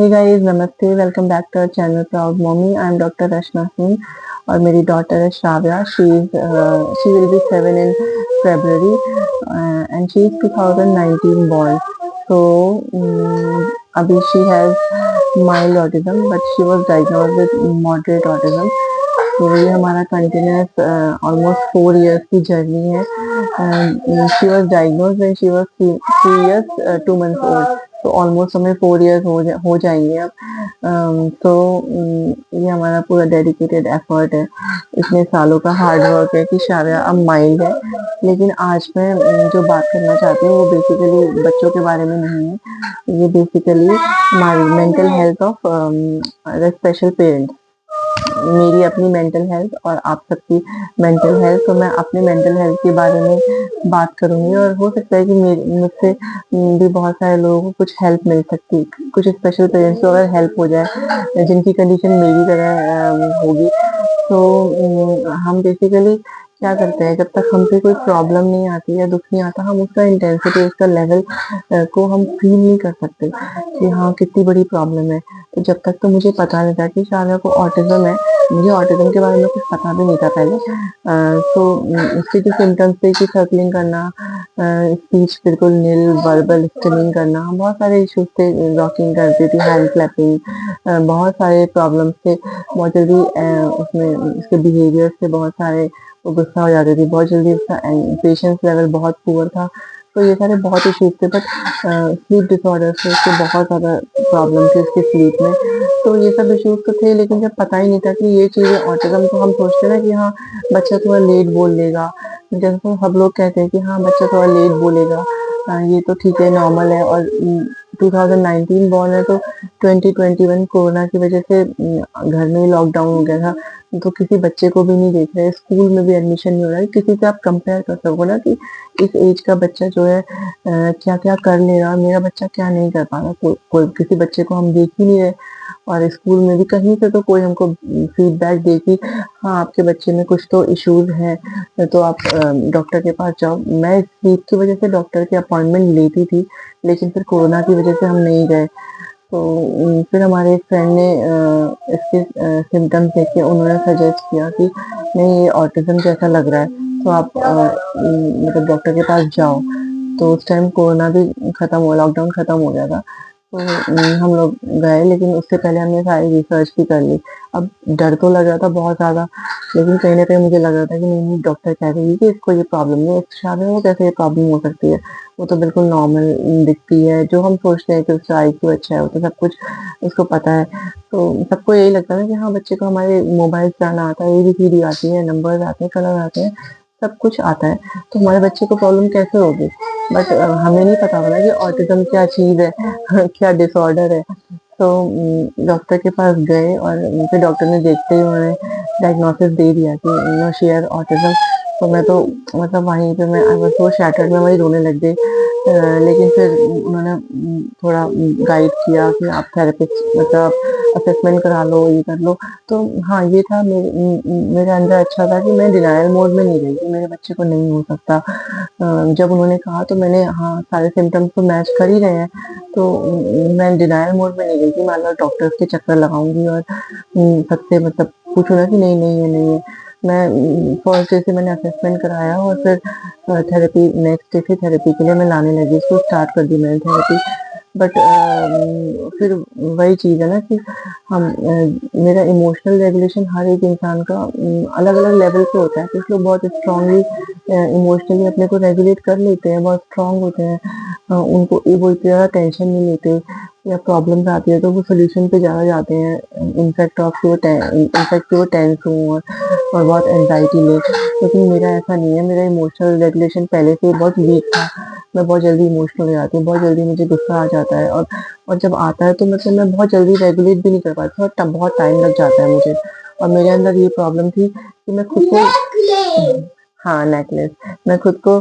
हे guys, नमस्ते। Welcome back to our channel proud mommy. I am doctor Rachna Singh और मेरी daughter है Shravya. She will be 7 in February and she is 2019 born. So अभी she has mild autism but she was diagnosed with moderate autism. तो ये हमारा continuous almost 4 years की journey है। She was diagnose when she was 3 years 2 months old. तो almost हमें 4 years हो जाएंगे अब। तो ये हमारा पूरा डेडिकेटेड एफर्ट है, इतने सालों का हार्ड वर्क है कि श्राव्या अब माइल्ड है। लेकिन आज मैं जो बात करना चाहती हूँ वो बेसिकली बच्चों के बारे में नहीं है, ये बेसिकली हमारी mental health of special parents, मेरी अपनी मेंटल हेल्थ और आप सबकी मेंटल हेल्थ। तो मैं अपने मेंटल हेल्थ के बारे में बात करूंगी और हो सकता है कि मुझसे भी बहुत सारे लोगों को कुछ हेल्प मिल सकती है, कुछ स्पेशल पेरेंट्स को अगर हेल्प हो जाए जिनकी कंडीशन मेरी तरह होगी। तो हम बेसिकली क्या करते हैं, जब तक हमसे कोई प्रॉब्लम नहीं आती या दुख नहीं आता, हम उसका इंटेंसिटी, उसका लेवल को हम फील नहीं कर सकते कि हाँ कितनी बड़ी प्रॉब्लम है। तो जब तक तो मुझे पता नहीं था कि शायद को ऑटिज्म है, मुझे ऑटिज्म के बारे में कुछ पता भी नहीं था पहले। तो उसके जो सिम्टम्स थे कि सर्कलिंग करना, स्पीच बिल्कुल नील, वर्बल स्टिमिंग करना, बहुत सारे इश्यूज थे, रॉकिंग करती थी, हैंड क्लैपिंग, बहुत सारे प्रॉब्लम्स थे। बहुत जल्दी उसमें उसके बिहेवियर से बहुत सारे वो गुस्सा हो जाती थी, बहुत जल्दी उसका पेशेंस लेवल बहुत पुअर था। तो ये सारे बहुत इश्यूज थे। बट स्लीप डिसऑर्डर से उसके बहुत ज़्यादा प्रॉब्लम थी उसके स्लीप में। तो ये सब इश्यूज तो थे, लेकिन जब पता ही नहीं था कि ये चीज़ें ऑटिज्म, तो हम सोचते ना कि हाँ बच्चा थोड़ा लेट बोल लेगा, जैसे तो सब लोग कहते हैं कि हाँ बच्चा थोड़ा लेट बोलेगा, ये तो ठीक है, नॉर्मल है। और 2019 बॉर्न है तो 2021 कोरोना की वजह से घर में ही लॉकडाउन हो गया था, तो किसी बच्चे को भी नहीं देख रहे, स्कूल में भी एडमिशन नहीं हो रहा है। किसी से आप कंपेयर कर सको ना कि इस एज का बच्चा जो है क्या क्या कर ले रहा, मेरा बच्चा क्या नहीं कर पा रहा। कोई किसी बच्चे को हम देख ही नहीं रहे। और स्कूल में भी कहीं से तो कोई हमको फीडबैक दे कि हाँ आपके बच्चे में कुछ तो इश्यूज हैं, तो आप डॉक्टर के पास जाओ। मैं स्लीप की वजह से डॉक्टर की अपॉइंटमेंट लेती थी, लेकिन फिर कोरोना की वजह से हम नहीं गए। तो फिर हमारे एक फ्रेंड ने इसके सिम्टम्स देख के उन्होंने सजेस्ट किया कि नहीं ये ऑटिज्म जैसा लग रहा है, तो आप मतलब डॉक्टर के पास जाओ। तो उस टाइम कोरोना भी खत्म हुआ, लॉकडाउन खत्म हो गया था। तो हम लोग गए, लेकिन उससे पहले हमने सारी रिसर्च भी कर ली। अब डर तो लग रहा था बहुत ज़्यादा, लेकिन कहीं ना कहीं मुझे लग रहा था कि नहीं नहीं, डॉक्टर कह रही है कि इसको ये प्रॉब्लम नहीं है, इस शादी में कैसे ये प्रॉब्लम हो सकती है, वो तो बिल्कुल नॉर्मल दिखती है। जो हम सोचते हैं कि उसका आईक्यू अच्छा है, वो तो सब कुछ उसको पता है। तो सबको यही लगता है कि हाँ बच्चे को हमारे मोबाइल चलाना आता है, ABCD आती है, नंबर आते हैं, कलर आते हैं, सब कुछ आता है, तो हमारे बच्चे को प्रॉब्लम कैसे होगी। बट हमें नहीं पता था कि ऑटिज्म क्या चीज़ है क्या डिसऑर्डर है। तो डॉक्टर के पास गए और फिर डॉक्टर ने देखते ही उन्होंने डायग्नोसिस दे दिया कि नो शेयर ऑटिज्म। तो मैं तो मतलब वहीं पे मैं आई वाज सो शैटर्ड, मैं वहीं रोने लग गई। लेकिन फिर उन्होंने थोड़ा गाइड किया कि आप थेरेपिस्ट मतलब असेसमेंट करा लो, ये कर लो। तो हाँ ये था मेरे अंदर अच्छा था कि मैं डिनायल मोड में नहीं रही कि मेरे बच्चे को नहीं हो सकता। जब उन्होंने कहा तो मैंने हाँ सारे सिम्टम्स तो मैच कर ही रहे हैं, तो मैं डिनायल मोड में नहीं गई कि मान लो डॉक्टर्स के चक्कर लगाऊंगी और सबसे मतलब पूछूँ ना कि नहीं नहीं है नहीं है। मैं फर्स्ट डे से मैंने असेसमेंट कराया और फिर थेरेपी, नेक्स्ट डे से थेरेपी के लिए मैं लाने लगी, इसको स्टार्ट कर दी मैंने थेरेपी। बट फिर वही चीज़ है ना कि हम मेरा इमोशनल रेगुलेशन हर एक इंसान का अलग अलग लेवल पे होता है। कुछ लोग बहुत स्ट्रांगली इमोशनली अपने को रेगुलेट कर लेते हैं, बहुत स्ट्रांग होते हैं, उनको वो इतना ज़्यादा टेंशन नहीं लेते, या प्रॉब्लम्स आती है तो वो सोल्यूशन पे ज़्यादा जाते हैं, इनफैक्ट वो टेंस हों और बहुत एंजाइटी ले। लेकिन मेरा ऐसा नहीं है, मेरा इमोशनल रेगुलेशन पहले से बहुत वीक था। मैं बहुत जल्दी इमोशनल हो जाती हूँ, बहुत जल्दी मुझे गुस्सा आ जाता है, और जब आता है तो मतलब मैं बहुत जल्दी रेगुलेट भी नहीं कर पाती, बहुत टाइम लग जाता है मुझे। और मेरे अंदर ये प्रॉब्लम थी कि मैं खुद को हाँ नेकलेस, मैं खुद को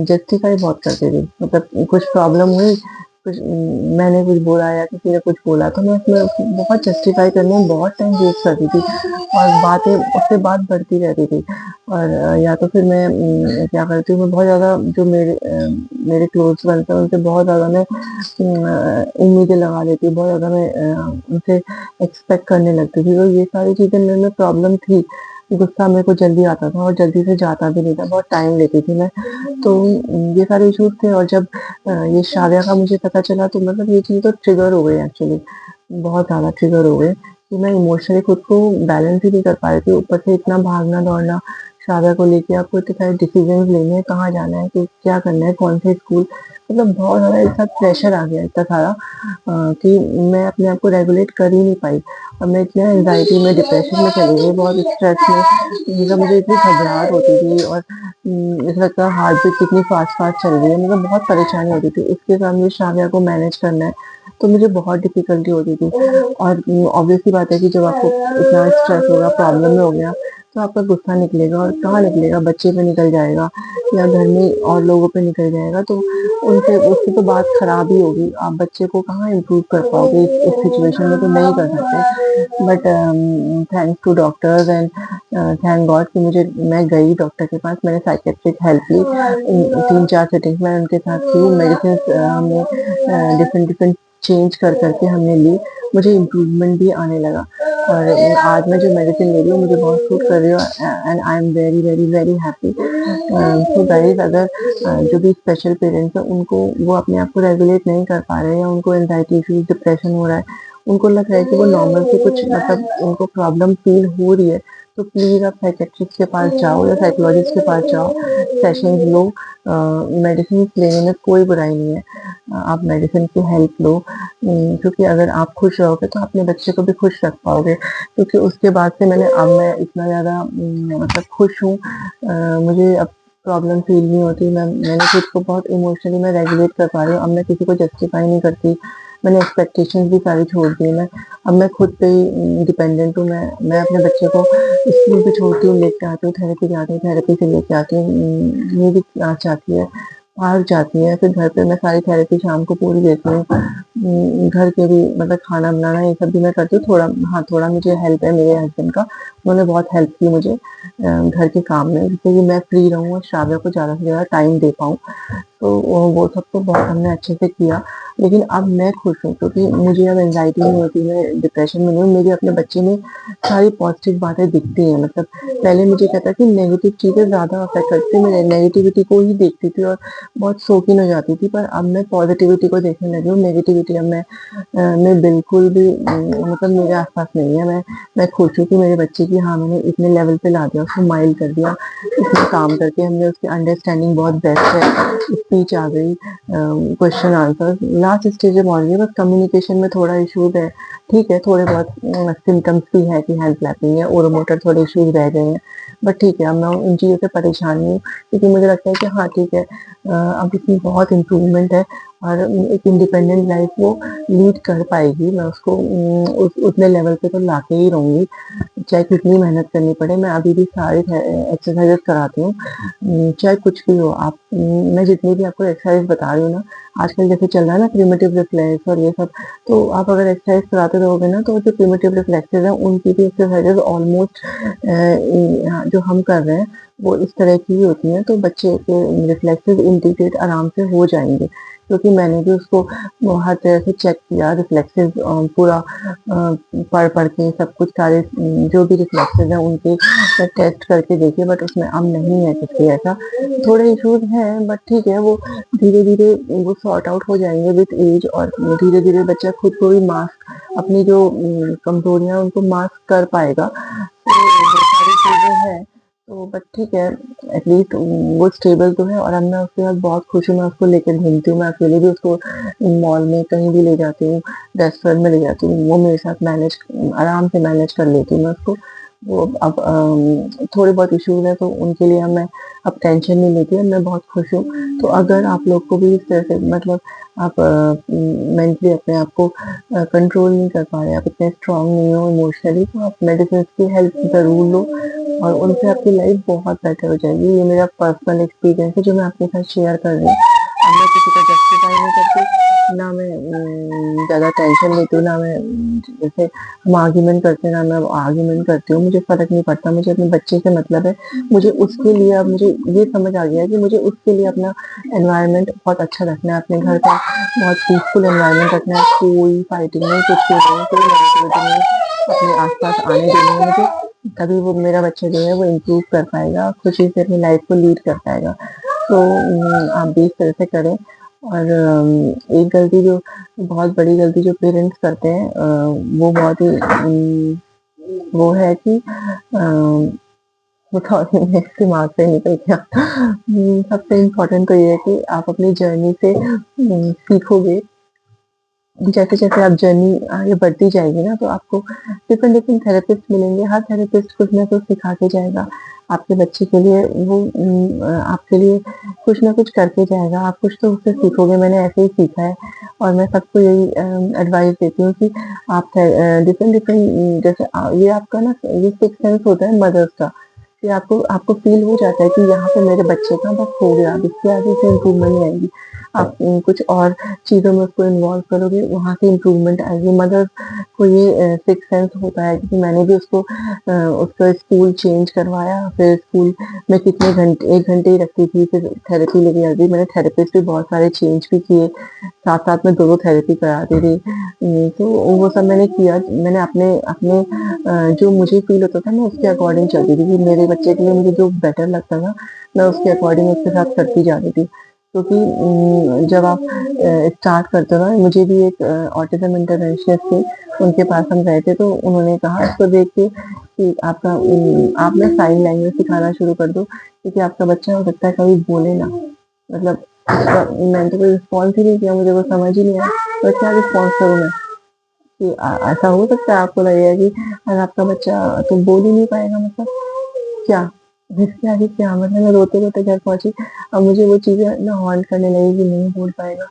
जस्टिफाई बहुत करती थी। मतलब कुछ प्रॉब्लम हुई, कुछ मैंने कुछ बोला या किसी ने कुछ बोला तो मैं उसमें बहुत जस्टिफाई करने में बहुत टाइम वेस्ट करती थी और बातें उससे बात बढ़ती रहती थी। और या तो फिर मैं क्या करती हूँ, मैं बहुत ज़्यादा जो मेरे क्लोज़ फ्रेंड्स हैं उनसे बहुत ज़्यादा मैं उम्मीदें लगा लेती हूँ, बहुत ज़्यादा मैं उनसे एक्सपेक्ट करने लगती थी। तो ये सारी चीज़ें मेरे में प्रॉब्लम थी। गुस्सा मेरे को जल्दी आता था और जल्दी से जाता भी नहीं था, बहुत टाइम लेती थी मैं। तो ये सारे इश्यूज़ थे और जब ये शादिया का मुझे पता चला तो मतलब ये चीज़ तो ट्रिगर हो गई एक्चुअली, बहुत ज़्यादा ट्रिगर हो गई कि मैं इमोशनली खुद को बैलेंस ही नहीं कर पा रही थी। ऊपर से इतना भागना-दौड़ना शादिया को लेके, आपको इतने सारे डिसीज़न्स लेने हैं, कहाँ जाना है, कि क्या करना है, कौन से स्कूल, मतलब बहुत ज़्यादा एक साथ प्रेशर आ गया इतना सारा कि मैं अपने आप को रेगुलेट कर ही नहीं पाई। और मैं इतने एंग्ज़ायटी में, डिप्रेशन में चली गई, बहुत स्ट्रेस में, मतलब मुझे इतनी घबराहट होती थी और ऐसा लगता है हार्ट बीट कितनी फ़ास्ट-फ़ास्ट चल रही है, मतलब बहुत परेशानी होती थी। उसके साथ मुझे शादिया को मैनेज करना है, तो मुझे बहुत डिफ़िकल्टी होती थी। और ऑब्वियस सी बात है कि जब आपको इतना स्ट्रेस होगा, प्रॉब्लम में हो गया, तो आपका गुस्सा निकलेगा और कहाँ निकलेगा, बच्चे पे निकल जाएगा या घर में और लोगों पे निकल जाएगा, तो उनसे उसकी तो बात खराब ही होगी। आप बच्चे को कहाँ इम्प्रूव कर पाओगे इस सिचुएशन में, तो नहीं कर सकते। But thanks to doctors and thank god कि मैं गई डॉक्टर के पास, मैंने साइकियाट्रिक हेल्प ली। 3-4 सिटिंग्स मैंने उनके साथ की, मेडिसिन्स हमने डिफरेंट डिफरेंट चेंज कर के हमने ली, मुझे इम्प्रूवमेंट भी आने लगा। और आज मैं जो मेडिसिन ले रही हूँ मुझे बहुत सूट कर रही है and I am very very very happy. तो गाइस, अगर जो भी स्पेशल पेरेंट्स हैं उनको, वो अपने आप को रेगुलेट नहीं कर पा रहे हैं या उनको एंजाइटी इश्यूज, डिप्रेशन हो रहा है, उनको लग रहा है कि वो नॉर्मल से कुछ, मतलब उनको प्रॉब्लम फील हो रही है, तो प्लीज़ आप साइकियाट्रिस्ट के पास जाओ या साइकोलॉजिस्ट के पास जाओ, सेशंस लो। मेडिसिन लेने में कोई बुराई नहीं है, आप मेडिसिन की हेल्प लो, क्योंकि अगर आप खुश रहोगे तो अपने बच्चे को भी खुश रख पाओगे। क्योंकि उसके बाद से अब मैं इतना ज़्यादा मतलब खुश हूँ, मुझे अब प्रॉब्लम फील नहीं होती। मैंने खुद को बहुत इमोशनली मैं रेगुलेट कर पा रही हूँ, अब मैं किसी को जस्टिफाई नहीं करती, मैंने एक्सपेक्टेशंस भी सारी छोड़ दी मैं। अब मैं खुद पे ही डिपेंडेंट हूँ। मैं अपने बच्चे को स्कूल भी छोड़ती हूँ, लेके आती हूँ, थेरेपी जाती हूँ, थेरेपी से लेके आती हूँ। मेरी क्लास जाती है, पार्क जाती है, फिर घर पे मैं सारी थेरेपी शाम को पूरी देती हूँ। घर के भी, मतलब खाना बनाना ये सब भी मैं करती हूँ। थोड़ा, हाँ, थोड़ा मुझे हेल्प है मेरे हस्बैंड का, उन्होंने बहुत हेल्प की मुझे घर के काम में, जिससे कि मैं फ्री रहूँ और श्राव्य को ज़्यादा से ज़्यादा टाइम दे पाऊँ। तो वो सब तो बहुत हमने अच्छे से किया। लेकिन अब मैं खुश हूँ क्योंकि मुझे अब एंग्ज़ायटी नहीं होती, मैं डिप्रेशन में नहीं हूँ। मुझे अपने बच्चे में सारी पॉज़िटिव बातें दिखती हैं। मतलब पहले मुझे क्या था कि नेगेटिव चीज़ें ज़्यादा अफ़ेक्ट करती थी, मैं नेगेटिविटी को ही देखती थी और बहुत शौकीन हो जाती थी। पर अब मैं पॉज़िटिविटी को देखने लगी हूँ, नेगेटिविटी अब मैं बिल्कुल भी मतलब मेरे आस-पास नहीं है। मैं खुश हूँ कि मेरे बच्चे की, हाँ, मैंने इतने लेवल पे ला दिया, उसको माइल्ड कर दिया, इसमें काम करके हमने उसकी अंडरस्टैंडिंग बहुत बेस्ट है, स्पीच आ गई, क्वेश्चन आंसर लास्ट स्टेज में पहुँच गई, बस कम्युनिकेशन में थोड़ा इश्यूज़ है। ठीक है, थोड़े बहुत सिम्पटम्स भी हैं कि हैंड क्लैपिंग है, ओरोमोटर थोड़े इश्यूज़ रह गए हैं, बट ठीक है, अब मैं उन चीज़ों से परेशान नहीं हूँ, क्योंकि मुझे लगता है कि हाँ, ठीक है, अब इसमें बहुत इम्प्रूवमेंट है और एक इंडिपेंडेंट लाइफ वो लीड कर पाएगी। मैं उसको उतने लेवल पे तो लाके ही रहूँगी, चाहे कितनी मेहनत करनी पड़े। मैं अभी भी सारी एक्सरसाइज़ेज़ कराती हूँ, चाहे कुछ भी हो। मैं जितनी भी आपको एक्सरसाइज़ बता रही हूँ ना, आजकल जैसे चल रहा है ना प्रिमिटिव रिफ्लेक्स और ये सब, तो आप अगर एक्सरसाइज़ कराते रहोगे ना, तो जो प्रिमिटिव रिफ्लेक्सेज़ हैं उनकी भी एक्सरसाइज़ेज़ ऑलमोस्ट जो हम कर रहे हैं वो इस तरह की ही होती हैं, तो बच्चे के रिफ्लेक्सेज़ इंटीग्रेट आराम से हो जाएँगे। क्योंकि मैंने भी उसको हर तरह से चेक किया, रिफ्लेक्सेज़ पूरा पढ़ के सब कुछ, सारे जो भी रिफ्लेक्सेज़ हैं उनके टेस्ट करके देखे, बट उसमें अब नहीं है कुछ भी ऐसा। थोड़े इश्यूज़ हैं, बट ठीक है, वो धीरे-धीरे वो सॉर्ट आउट हो जाएँगे विद एज, और धीरे-धीरे बच्चा खुद को भी मास्क, अपनी जो कमज़ोरियाँ उनको मास्क कर पाएगा। तो वो सारी चीज़ें हैं, तो बट ठीक है, एटलीस्ट वो स्टेबल तो है और अब मैं उसके साथ बहुत खुश हूँ। मैं उसको लेके घूमती हूँ, मैं अकेले भी उसको मॉल में कहीं भी ले जाती हूँ, रेस्टोरेंट में ले जाती हूँ, वो मेरे साथ आराम से मैनेज कर लेती हूँ मैं उसको। वो अब थोड़े बहुत इश्यूज़ हैं, तो उनके लिए मैं अब टेंशन नहीं लेती, अब मैं बहुत खुश हूँ। तो अगर आप लोग को भी इस तरह से, मतलब आप मेंटली अपने आप को कंट्रोल नहीं कर पा रहे, आप इतने स्ट्रॉन्ग नहीं हो इमोशनली, तो आप मेडिसिन की हेल्प ज़रूर लो और उनसे आपकी लाइफ बहुत बेटर हो जाएगी। ये मेरा पर्सनल एक्सपीरियंस है जो मैं आपके साथ शेयर कर रही हूँ। अब मैं किसी को जस्टिफाई नहीं करती, ना मैं ज़्यादा टेंशन लेती हूँ, ना मैं जैसे हम आर्ग्यूमेंट करते हैं, ना मैं आर्ग्यूमेंट करती हूँ, मुझे फ़र्क नहीं पड़ता, मुझे अपने बच्चे से मतलब है। मुझे उसके लिए अब मुझे ये समझ आ गया है कि मुझे उसके लिए अपना एनवायरनमेंट बहुत अच्छा रखना है, अपने घर का बहुत पीसफुल एनवायरनमेंट रखना है, कोई फाइटिंग नहीं, कुछ भी नहीं, कोई नेगेटिविटी नहीं अपने आस-पास आने देनी है मुझे, तभी वो मेरा बच्चा जो है वो इम्प्रूव कर पाएगा, खुशी से अपनी लाइफ़ को लीड कर पाएगा। तो आप भी इस तरह से करें और एक गलती जो बहुत बड़ी गलती जो पेरेंट्स करते हैं वो बहुत ही वो है कि वो सॉरी मेरे दिमाग से निकल गया। सबसे इम्पोर्टेंट तो ये है कि आप अपनी जर्नी से सीखोगे जैसे-जैसे आप जर्नी आगे बढ़ती जाएगी ना, तो आपको डिफरेंट-डिफरेंट थेरेपिस्ट मिलेंगे, हर थेरेपिस्ट कुछ ना कुछ सिखा के जाएगा। आपके बच्चे के लिए वो आपके लिए कुछ ना कुछ करके जाएगा, आप कुछ तो उससे सीखोगे, मैंने ऐसे ही सीखा है और मैं सबको यही एडवाइस देती हूँ कि आप डिफरेंट-डिफरेंट जैसे ये आपका ना ये सिक्स्थ सेंस होता है मदर्स का, कि आपको आपको फ़ील हो जाता है कि यहाँ पे मेरे बच्चे का बस हो गया, अब इससे आगे से इम्प्रूवमेंट नहीं आएगी। आप कुछ और चीज़ों में उसको इन्वॉल्व करोगे, वहाँ से इम्प्रूवमेंट आएगी। मदर को ये सिक्स्थ सेंस होता है क्योंकि मैंने भी उसका स्कूल चेंज करवाया, फिर स्कूल में कितने घंटे 1 घंटे ही रखती थी, फिर थेरेपी लेके जाती थी। मैंने थेरेपिस्ट भी बहुत सारे चेंज भी किए, साथ-साथ में 2-2 थेरेपी कराती थी। तो वो सब मैंने किया। मैंने अपने अपने जो मुझे फ़ील होता था, मैं उसके अकॉर्डिंग चलती थी कि मेरे बच्चे के लिए मुझे जो बेटर लगता था, मैं उसके अकॉर्डिंग उसके साथ करती जाती थी। क्योंकि जब आप स्टार्ट करते हो ना मुझे भी एक ऑटिज़्म इंटरवेंशनिस्ट थे, उनके पास हम गए थे तो उन्होंने कहा इसको देख के कि आप ना साइन लैंग्वेज सिखाना शुरू कर दो क्योंकि आपका बच्चा हो सकता है कभी बोले ना। मतलब मैंने तो कोई रिस्पॉन्स ही नहीं किया, मुझे वो समझ ही नहीं आया, तो क्या रिस्पॉन्स करूँ मैं? कि ऐसा हो सकता है आपको लगेगा कि अगर आपका बच्चा तो बोल ही नहीं पाएगा मतलब क्या? इसके आगे क्या मतलब मैं रोते-रोते घर पहुँची। अब मुझे वो चीज़ें ना हॉन्ट करने लगी कि नहीं बोल पाएगा।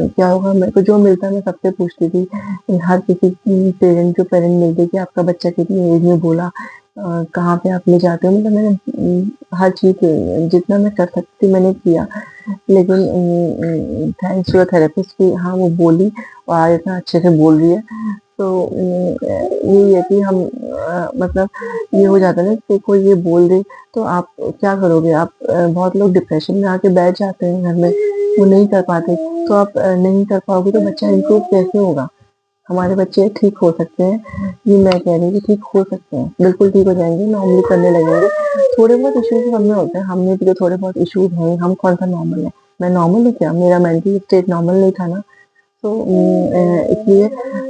क्या होगा मेरे को जो मिलता मैं सबसे पूछती थी। हर किसी की जो पेरेंट मिलते कि आपका बच्चा कितनी एज में बोला कहाँ पे आप ले जाते हो मतलब मैंने हर चीज़ जितना मैं कर सकती थी मैंने किया। लेकिन थैंक्स टू अ थेरेपिस्ट कि हाँ, वो बोली और आज इतना अच्छे से बोल रही है। तो यही है कि हम मतलब ये हो जाता है ना कि कोई ये बोल दे तो आप क्या करोगे? आप बहुत लोग डिप्रेशन में आके बैठ जाते हैं घर में, वो नहीं कर पाते। तो आप नहीं कर पाओगे तो बच्चा इम्प्रूव कैसे होगा? हमारे बच्चे ठीक हो सकते हैं, ये मैं कह रही हूँ कि ठीक हो सकते हैं, बिल्कुल ठीक हो जाएँगे, नॉर्मली करने लगेंगे। थोड़े बहुत इश्यूज़ सब में होते हैं, हम में भी तो थोड़े बहुत इश्यूज़ हैं, हम कौन-सा नॉर्मल है? मैं नॉर्मल हूँ क्या? मेरा मेंटल स्टेट नॉर्मल नहीं था ना। तो इसलिए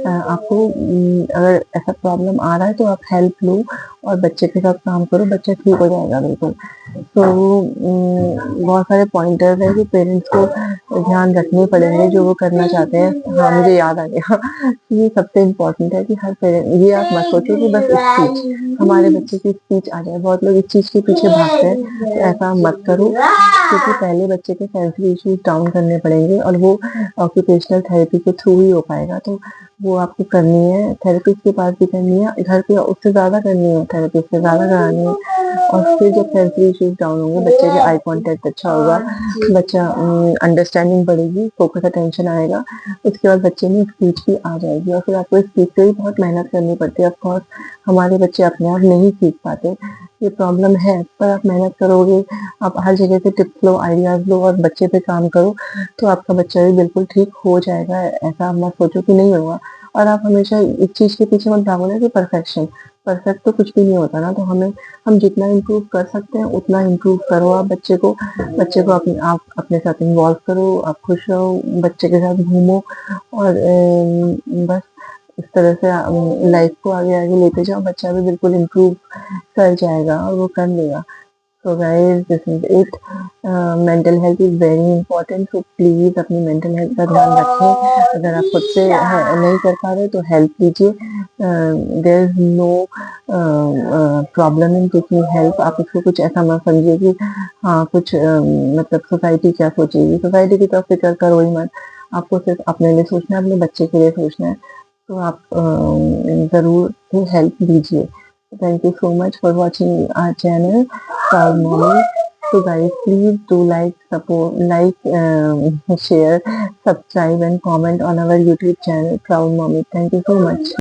आपको अगर ऐसा प्रॉब्लम आ रहा है तो आप हेल्प लो और बच्चे के साथ काम करो, बच्चा ठीक हो जाएगा बिल्कुल। तो बहुत सारे पॉइंटर्स हैं जो पेरेंट्स को ध्यान रखने पड़ेंगे जो वो करना चाहते हैं। हाँ, मुझे याद आ गया ये सबसे इम्पोर्टेंट है कि हर पेरेंट ये आप मत सोचो कि बस स्पीच हमारे बच्चे की स्पीच आ जाए, बहुत लोग इस चीज़ के पीछे भागते हैं, तो ऐसा मत करो क्योंकि पहले बच्चे के सेंसरी इश्यूज़ डाउन करने पड़ेंगे और वो ऑक्यूपेशनल थेरेपी के थ्रू ही हो पाएगा। तो वो आपको करनी है, थेरेपिस्ट के पास भी करनी है, घर पे उससे ज़्यादा करनी है, थेरेपिस्ट से ज़्यादा करानी है और फिर जब सेंसरी इश्यूज़ डाउन होंगे, बच्चे के आई कॉन्टैक्ट अच्छा होगा, बच्चा अंडरस्टैंडिंग बढ़ेगी, फोकस अटेंशन आएगा, उसके बाद बच्चे में स्पीच भी आ जाएगी और फिर आपको स्पीच पे भी बहुत मेहनत करनी पड़ती है। ऑफ कोर्स हमारे बच्चे अपने आप नहीं सीख पाते, ये प्रॉब्लम है, पर आप मेहनत करोगे, आप हर जगह से टिप्स लो, आइडियाज़ लो और बच्चे पे काम करो, तो आपका बच्चा भी बिल्कुल ठीक हो जाएगा। ऐसा मत सोचो कि नहीं होगा और आप हमेशा इस चीज़ के पीछे मत भागो ना कि परफेक्शन, परफेक्ट तो कुछ भी नहीं होता ना, तो हम जितना इम्प्रूव कर सकते हैं उतना इम्प्रूव करो आप बच्चे को आप अपने साथ इन्वॉल्व करो, आप खुश रहो, बच्चे के साथ घूमो और बस इस तरह से लाइफ को आगे-आगे लेते जाओ, बच्चा भी बिल्कुल इम्प्रूव कर जाएगा और वो कर लेगा। So guys this is it mental health is very important so please अपनी मेंटल हेल्थ का ध्यान रखें। अगर आप खुद से नहीं कर पा रहे तो हेल्प लीजिए। There is no problem in taking help. आप इसको कुछ ऐसा मत समझिए कि हाँ, कुछ मतलब सोसाइटी क्या सोचेगी? सोसाइटी की तो फ़िक्र करो ही मत। आपको सिर्फ़ अपने लिए सोचना है, अपने बच्चे के लिए सोचना है। तो आप ज़रूर ही हेल्प लीजिए। Thank you so much for watching our channel, Proud Mommy. So guys, please do like, support, share, subscribe and comment on our YouTube channel Proud Mommy. Thank you so much.